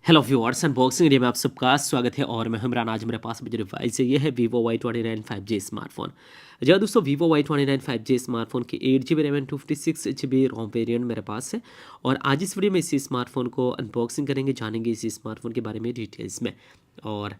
Hello viewers, unboxing video में आप सबका स्वागत है और मैं इमरान। आज मेरे पास जो डिवाइस है ये है Vivo Y29 5G स्मार्टफोन। जी हाँ दोस्तों, Vivo Y29 5G स्मार्टफोन की 8GB RAM and 256GB Rome variant मेरे पास है। और आज इस वीडियो में इसी स्मार्टफोन को अनबॉक्सिंग करेंगे, जानेंगे इसी स्मार्टफोन के बारे में डिटेल्स में। और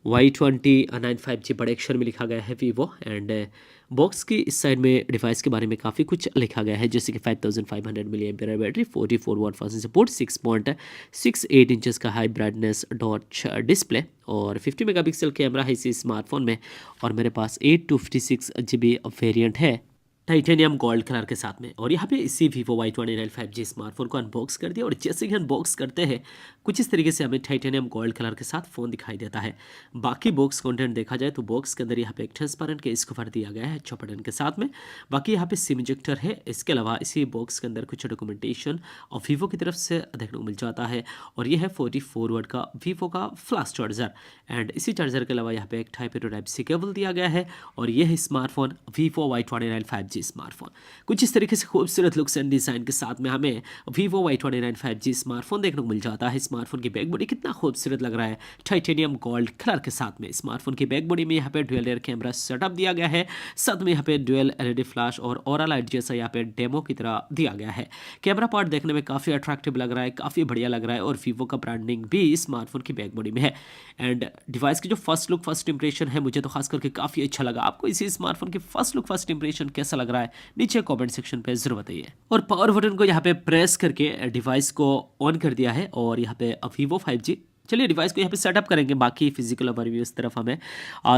Y29 5G बड़े अक्षर में लिखा गया है Vivo, एंड बॉक्स की इस साइड में डिवाइस के बारे में काफ़ी कुछ लिखा गया है, जैसे कि 5500 milli ampere battery, 44 watt fast support, 6.68 inches का हाई ब्राइटनेस डॉट डिस्प्ले और 50 मेगापिक्सल कैमरा है इसी स्मार्टफोन में। और मेरे पास 8 to 56GB वेरिएंट है टाइटेनियम गोल्ड कलर के साथ में। और यहाँ पे इसी Vivo Y29 5G स्मार्टफोन को अनबॉक्स कर दिया और जैसे ही अनबॉक्स करते हैं कुछ इस तरीके से हमें टाइटेनियम गोल्ड कलर के साथ फ़ोन दिखाई देता है। बाकी बॉक्स कंटेंट देखा जाए तो बॉक्स के अंदर यहाँ पे एक ट्रांसपेरेंट केस कवर दिया गया है अच्छा बटन के साथ में। बाकी यहाँ पे सिम इंजेक्टर है। इसके अलावा इसी बॉक्स के अंदर कुछ डॉक्यूमेंटेशन और Vivo की तरफ से देखने को मिल जाता है। और ये है 44 वाट का Vivo का फ्लास्ट चार्जर, एंड इसी चार्जर के अलावा यहाँ पे एक type A to type C cable दिया गया है। और ये है smartphone Vivo Y29 5G smartphone. कुछ इस तरीके से खूबसूरत लुक्स एंड डिज़ाइन के साथ में हमें Vivo Y29 5G स्मार्टफोन देखने को मिल जाता है। स्मार्टफोन की बैक बॉडी कितना खूबसूरत लग रहा है टाइटेनियम गोल्ड कलर के साथ में। स्मार्टफोन की बैक बॉडी में यहाँ पे डुअल रियर कैमरा सेटअप दिया गया है, साथ में यहाँ पे डुअल एलईडी फ्लैश और ऑरा लाइट जैसा यहाँ पे डेमो की तरह दिया गया है। कैमरा पार्ट देखने में काफ़ी अट्रैक्टिव लग रहा है, काफ़ी बढ़िया लग रहा है और Vivo का ब्रांडिंग भी स्मार्टफोन की बैक बॉडी में है। एंड डिवाइस की जो फर्स्ट लुक फर्स्ट इंप्रेशन है मुझे तो खास करके काफ़ी अच्छा लगा। आपको इसी स्मार्टफोन की फर्स्ट लुक फर्स्ट इंप्रेशन कैसा लग रहा है नीचे कमेंट सेक्शन पे जरूर बताइए। और पावर बटन को यहाँ पे प्रेस करके डिवाइस को ऑन कर दिया है और यहाँ पे Vivo 5G। चलिए डिवाइस को यहाँ पे सेटअप करेंगे। बाकी फिजिकल ओवरव्यू इस तरफ हमें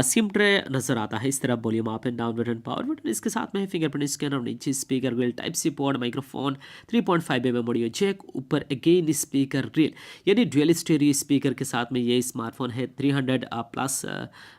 सिम ट्रे नजर आता है, इस तरफ volume up and down button, power button, इसके साथ में फिंगरप्रिंट स्कैनर, नीचे speaker grill, type C port, microphone, 3.5mm audio jack, ऊपर अगेन स्पीकर ग्रिल, यानी ड्यूअल स्टीरियो स्पीकर के साथ में ये स्मार्टफोन है। 300 प्लस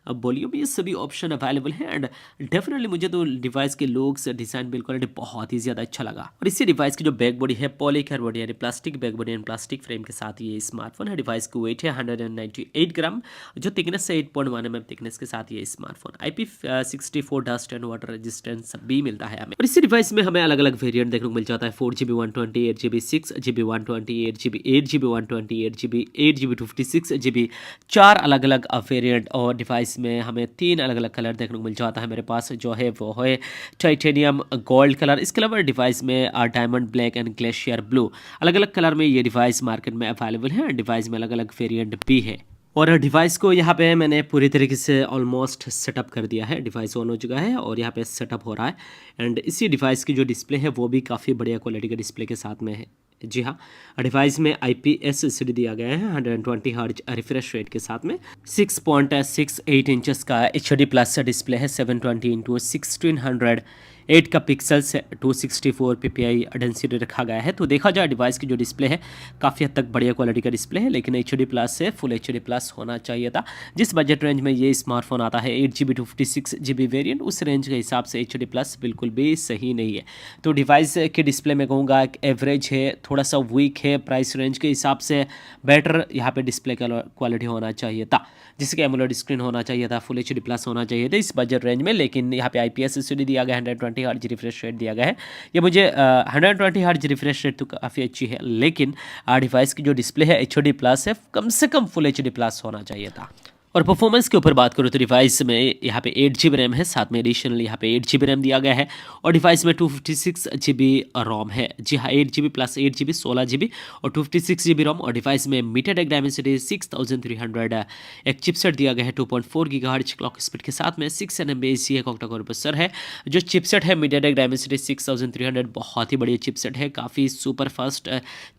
वॉल्यूम, ये सभी ऑप्शन अवेलेबल है। एंड डेफिनेटली मुझे तो डिवाइस के लुक्स डिज़ाइन बिल्ड क्वालिटी बहुत ही ज़्यादा अच्छा लगा। और इसी डिवाइस की जो बैक बॉडी है पॉलीकार्बोनेट बॉडी यानी plastic back body and plastic frame के साथ ये स्मार्टफोन है। डिवाइस की वेट है 198 ग्राम, जो थिकनेस है 8.1 mm थिकनेस के साथ ये smartphone. IP64 dust and water resistance भी मिलता है हमें। और इसी डिवाइस में हमें अलग अलग वेरिएंट देखने को मिल जाता है। 4GB 128GB, 6GB 128GB, 8GB 128GB, 8GB 256GB, 4 अलग अलग वेरिएंट। और डिवाइस में हमें 3 अलग अलग कलर देखने को मिल जाता है। मेरे पास जो है वो है टाइटेनियम गोल्ड कलर, इसके अलावा डिवाइस में diamond black and glacier blue, अलग अलग कलर में ये डिवाइस मार्केट में अवेलेबल है। डिवाइस में अलग अलग वेरिएंट भी है। और डिवाइस को यहाँ पे मैंने पूरी तरीके से ऑलमोस्ट सेटअप कर दिया है। डिवाइस ऑन हो चुका है और यहाँ पे सेटअप हो रहा है। एंड इसी डिवाइस की जो डिस्प्ले है वो भी काफ़ी बढ़िया क्वालिटी के डिस्प्ले के साथ में है। जी हाँ, डिवाइस में IPS LCD दिया गया है 120 हर्ट्ज रिफ्रेश रेट के साथ में। 6.68 इंचेस का HD प्लस डिस्प्ले है, 720x1600 8 का पिक्सल्स, 264 ppi डेंसिटी रखा गया है। तो देखा जाए डिवाइस की जो डिस्प्ले है काफ़ी हद तक बढ़िया क्वालिटी का डिस्प्ले है, लेकिन HD प्लस से फुल HD प्लस होना चाहिए था। जिस बजट रेंज में ये स्मार्टफोन आता है 8GB 256GB वेरिएंट, उस रेंज के हिसाब से HD प्लस बिल्कुल भी सही नहीं है। तो डिवाइस की डिस्प्ले में कहूँगा एवरेज है, थोड़ा सा वीक है। प्राइस रेंज के हिसाब से बेटर यहाँ पे डिस्प्ले का क्वालिटी होना चाहिए था, जिससे कि एमोलेड स्क्रीन होना चाहिए था, फुल HD प्लस होना चाहिए था इस बजट रेंज में। लेकिन यहाँ पे IPS LCD दिया गया है, 120 हर्ट्ज रिफ्रेश रेट दिया गया है। ये मुझे 120 हर्ट्ज रिफ्रेश रेट तो काफ़ी अच्छी है, लेकिन डिवाइस की जो डिस्प्ले है HD प्लस है, कम से कम फुल HD प्लस होना चाहिए था। और परफॉर्मेंस के ऊपर बात करूँ तो डिवाइस में यहाँ पे 8GB रैम है, साथ में एडिशनल यहाँ पे 8GB रैम दिया गया है। और डिवाइस में 256GB रोम है। जी हाँ, 8GB प्लस 8GB 16GB और 256GB रोम। और डिवाइस में MediaTek Dimensity 6300 एक चिपसेट दिया गया है, 2.4 GHz क्लॉक स्पीड के साथ में, 6 nm एक ऑक्टा कोर प्रोसेसर है। जो चिपसेट है MediaTek Dimensity 6300 बहुत ही बढ़िया चिपसेट है, काफ़ी सुपर फास्ट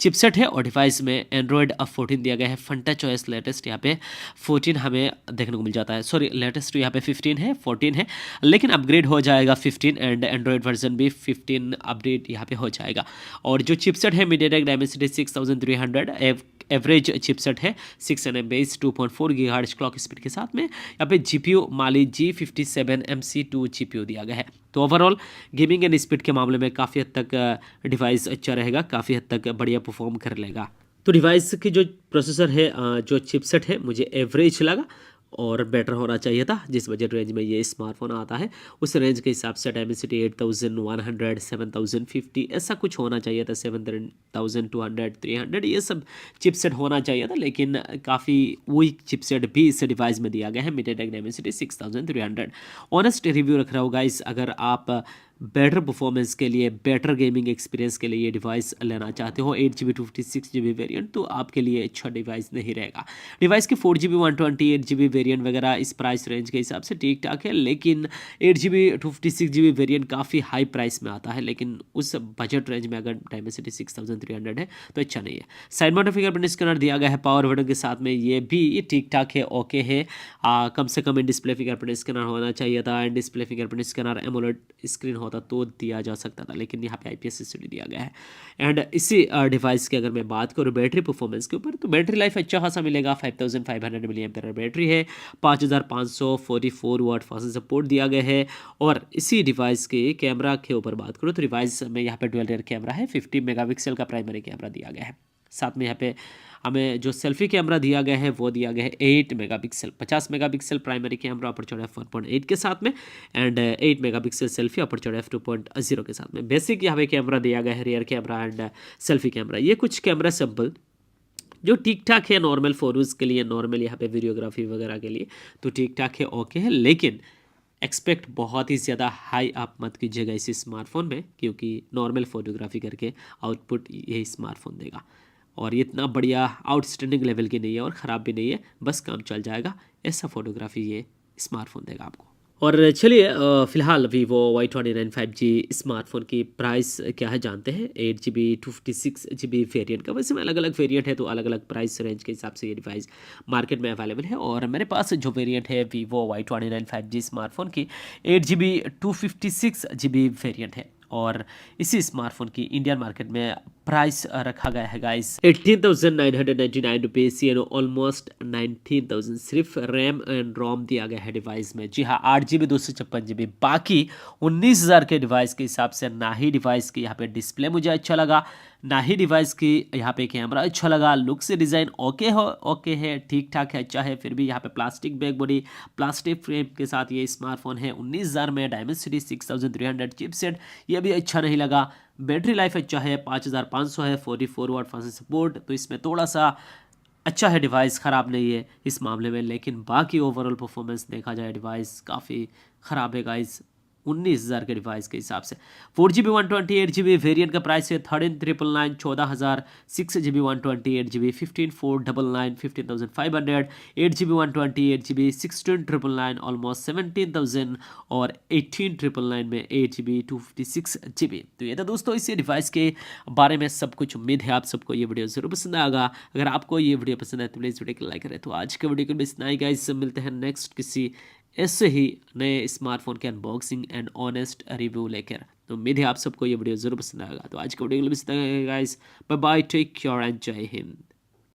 चिपसेट है। और डिवाइस में Android 14 दिया गया है, FunTouch OS लेटेस्ट यहाँ पे 14 हमें देखने को मिल जाता है। सॉरी, लेटेस्ट यहाँ पे 15 है, 14 है, लेकिन अपग्रेड हो जाएगा 15 एंड एंड्रॉयड वर्जन भी 15 अपडेट यहाँ पे हो जाएगा। और जो चिपसेट है MediaTek Dimensity 6300 एवरेज चिपसेट है, 6 nm 2.4 GHz क्लॉक स्पीड के साथ में। यहाँ पे GPU Mali G57MC2 GPU दिया गया है। तो ओवरऑल गेमिंग एंड स्पीड के मामले में काफ़ी हद तक डिवाइस अच्छा रहेगा, काफ़ी हद तक बढ़िया परफॉर्म कर लेगा। तो डिवाइस की जो प्रोसेसर है, जो चिपसेट है, मुझे एवरेज लगा। और बेटर होना चाहिए था। जिस बजट रेंज में ये स्मार्टफोन आता है उस रेंज के हिसाब से डायमेंसिटी 8100 7050 ऐसा कुछ होना चाहिए था, 7200 300 ये सब चिपसेट होना चाहिए था, लेकिन काफ़ी वीक चिपसेट भी इस डिवाइस में दिया गया है। MediaTek Dimensity 6300। ऑनेस्ट रिव्यू रख रहा हूँ गाइस, अगर आप बेटर परफॉर्मेंस के लिए, बेटर गेमिंग एक्सपीरियंस के लिए ये डिवाइस लेना चाहते हो 8GB 56GB वेरिएंट, तो आपके लिए अच्छा डिवाइस नहीं रहेगा। डिवाइस की 4GB 128GB वेरिएंट वगैरह इस प्राइस रेंज के हिसाब से ठीक ठाक है, लेकिन 8GB 56GB वेरिएंट काफ़ी हाई प्राइस में आता है, लेकिन उस बजट रेंज में अगर डायमेंसिटी 6300 है तो अच्छा नहीं है। साइड माउंटेड फिंगरप्रिंट स्कैनर दिया गया है पावर बटन के साथ में, ये भी ठीक ठाक है, ओके है। कम से कम इन डिस्प्ले फिंगरप्रिंट स्कैनर होना चाहिए था। In display fingerprint scanner AMOLED screen होता तो दिया जा सकता था, लेकिन यहाँ पे IPS LCD दिया गया है। एंड इसी डिवाइस की अगर मैं बात करूँ बैटरी परफॉर्मेंस के ऊपर, तो बैटरी लाइफ अच्छा खासा मिलेगा। 5500 mAh बैटरी है, 5544 वाट फास्ट सपोर्ट दिया गया है। और इसी डिवाइस के कैमरा के ऊपर बात करूँ तो डिवाइस में यहाँ पे डुअल रियर कैमरा है, 50 मेगापिक्सल का प्राइमरी कैमरा दिया गया है। साथ में यहाँ पे हमें जो सेल्फी कैमरा दिया गया है वो दिया गया है 8 megapixel, 50 megapixel primary camera aperture f1.8 के साथ में, and 8 megapixel selfie aperture f2.0 के साथ में। बेसिक यहाँ पे कैमरा दिया गया है, rear camera and selfie camera. ये कुछ कैमरा सैंपल जो ठीक ठाक है नॉर्मल फोटोज़ के लिए, नॉर्मल यहाँ पे वीडियोग्राफी वगैरह के लिए तो ठीक ठाक है, ओके है। लेकिन एक्सपेक्ट बहुत ही ज़्यादा हाई आप मत कीजिएगा इस स्मार्टफोन में, क्योंकि नॉर्मल फोटोग्राफी करके आउटपुट ये स्मार्टफोन देगा, और ये इतना बढ़िया आउटस्टैंडिंग लेवल की नहीं है और ख़राब भी नहीं है, बस काम चल जाएगा, ऐसा फोटोग्राफी ये स्मार्टफोन देगा आपको। और चलिए फिलहाल Vivo Y29 5G स्मार्टफोन की प्राइस क्या है जानते हैं। 8GB 256GB वेरिएंट का, वैसे में अलग अलग वेरिएंट है तो अलग अलग प्राइस रेंज के हिसाब से ये डिवाइस मार्केट में अवेलेबल है। और मेरे पास जो वेरिएंट है Vivo Y29 5G स्मार्टफोन की 8GB 256GB वेरिएंट है, और इसी स्मार्टफोन की इंडियन मार्केट में प्राइस रखा गया है गाइस 18,999 रुपीज़, यानी ऑलमोस्ट 19,000। सिर्फ रैम एंड रोम दिया गया है डिवाइस में। जी हाँ, 8GB 256GB, बाकी 19,000 के डिवाइस के हिसाब से ना ही डिवाइस की यहाँ पे डिस्प्ले मुझे अच्छा लगा, ना ही डिवाइस की यहाँ पे कैमरा अच्छा लगा। लुक से डिज़ाइन ओके है, ठीक ठाक है, अच्छा है। फिर भी यहाँ पे plastic back body, plastic frame के साथ ये स्मार्टफोन है। 19,000 में डायमेंसिटी 6300 चिपसेट, ये भी अच्छा नहीं लगा। बैटरी लाइफ अच्छा है, 5500 है, 44 वाट फास्ट सपोर्ट, तो इसमें थोड़ा सा अच्छा है, डिवाइस ख़राब नहीं है इस मामले में। लेकिन बाकी ओवरऑल परफॉर्मेंस देखा जाए डिवाइस काफ़ी ख़राब है गाइस 19,000 के डिवाइस के हिसाब से। 4GB 128GB वेरिएंट का प्राइस है 13,999, 14,000। 6GB 128GB 15,499, 15,500। 8GB 128GB 16,999, almost 17,000। और 18,999 में 8GB 256GB। तो ये था दोस्तों इस डिवाइस के बारे में सब कुछ। उम्मीद है आप सबको ये वीडियो ज़रूर पसंद आएगा। अगर आपको ये वीडियो पसंद आए तो प्लीज़ वीडियो को लाइक करें। तो आज के वीडियो को बस इतना ही गाइस, मिलते हैं नेक्स्ट किसी ऐसे ही नए स्मार्टफोन के अनबॉक्सिंग एंड ऑनेस्ट रिव्यू लेकर। तो उम्मीद है आप सबको ये वीडियो जरूर पसंद आएगा। तो आज के वीडियो के लिए बस इतना ही guys, bye bye, take care and जय हिंद।